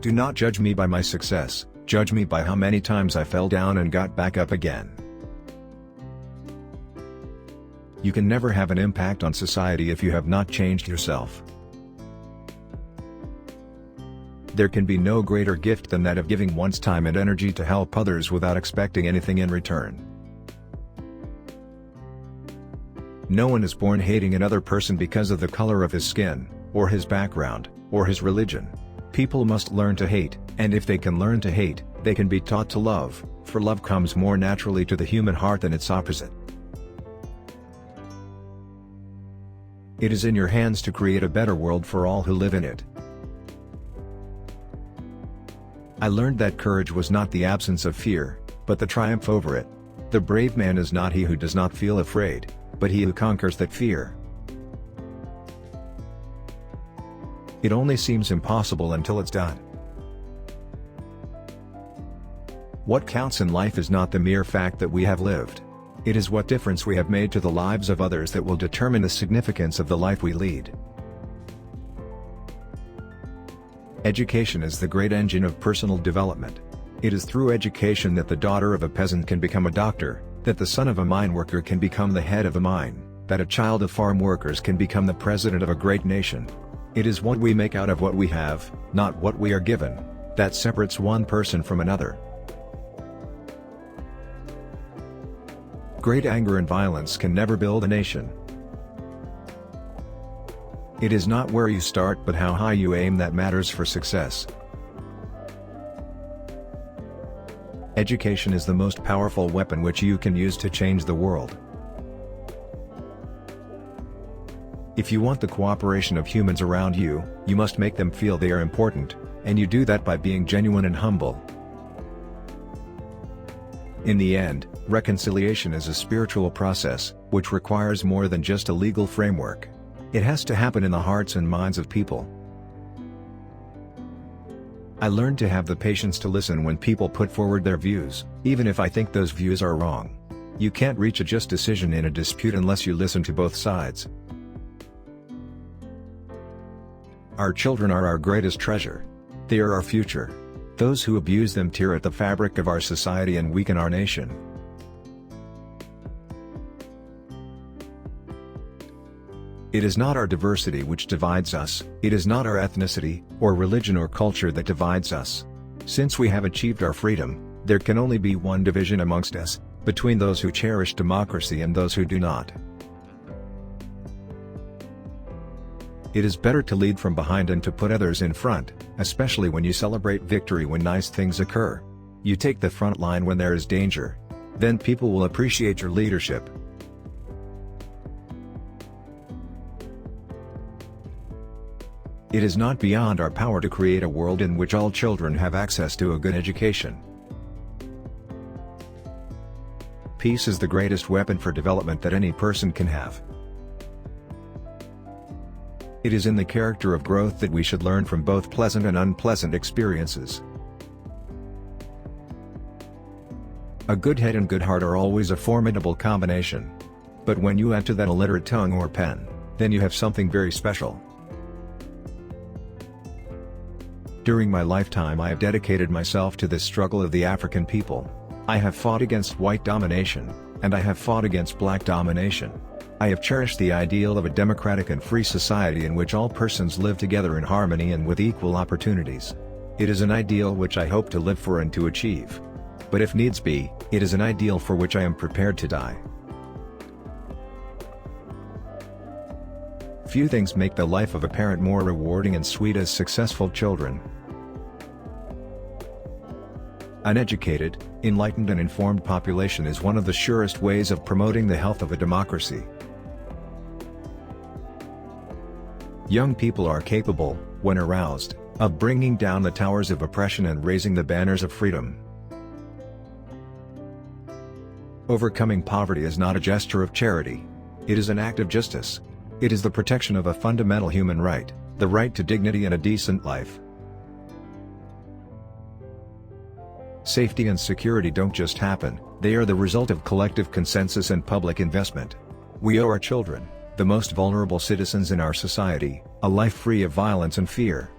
Do not judge me by my success, judge me by how many times I fell down and got back up again. You can never have an impact on society if you have not changed yourself. There can be no greater gift than that of giving one's time and energy to help others without expecting anything in return. No one is born hating another person because of the color of his skin, or his background, or his religion. People must learn to hate, and if they can learn to hate, they can be taught to love, for love comes more naturally to the human heart than its opposite. It is in your hands to create a better world for all who live in it. I learned that courage was not the absence of fear, but the triumph over it. The brave man is not he who does not feel afraid, but he who conquers that fear. It only seems impossible until it's done. What counts in life is not the mere fact that we have lived. It is what difference we have made to the lives of others that will determine the significance of the life we lead. Education is the great engine of personal development. It is through education that the daughter of a peasant can become a doctor, that the son of a mine worker can become the head of a mine, that a child of farm workers can become the president of a great nation. It is what we make out of what we have, not what we are given, that separates one person from another. Great anger and violence can never build a nation. It is not where you start but how high you aim that matters for success. Education is the most powerful weapon which you can use to change the world. If you want the cooperation of humans around you, you must make them feel they are important, and you do that by being genuine and humble. In the end, reconciliation is a spiritual process, which requires more than just a legal framework. It has to happen in the hearts and minds of people. I learned to have the patience to listen when people put forward their views, even if I think those views are wrong. You can't reach a just decision in a dispute unless you listen to both sides. Our children are our greatest treasure. They are our future. Those who abuse them tear at the fabric of our society and weaken our nation. It is not our diversity which divides us, it is not our ethnicity, or religion or culture that divides us. Since we have achieved our freedom, there can only be one division amongst us, between those who cherish democracy and those who do not. It is better to lead from behind and to put others in front, especially when you celebrate victory when nice things occur. You take the front line when there is danger. Then people will appreciate your leadership. It is not beyond our power to create a world in which all children have access to a good education. Peace is the greatest weapon for development that any person can have. It is in the character of growth that we should learn from both pleasant and unpleasant experiences. A good head and good heart are always a formidable combination. But when you add to that a literate tongue or pen, then you have something very special. During my lifetime I have dedicated myself to this struggle of the African people. I have fought against white domination, and I have fought against black domination. I have cherished the ideal of a democratic and free society in which all persons live together in harmony and with equal opportunities. It is an ideal which I hope to live for and to achieve. But if needs be, it is an ideal for which I am prepared to die. Few things make the life of a parent more rewarding and sweet as successful children. An educated, enlightened and informed population is one of the surest ways of promoting the health of a democracy. Young people are capable, when aroused, of bringing down the towers of oppression and raising the banners of freedom. Overcoming poverty is not a gesture of charity. It is an act of justice. It is the protection of a fundamental human right, the right to dignity and a decent life. Safety and security don't just happen, they are the result of collective consensus and public investment. We owe our children, the most vulnerable citizens in our society, a life free of violence and fear.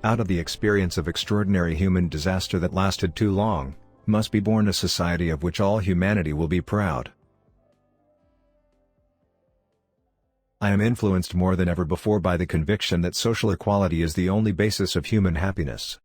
Out of the experience of extraordinary human disaster that lasted too long, must be born a society of which all humanity will be proud. I am influenced more than ever before by the conviction that social equality is the only basis of human happiness.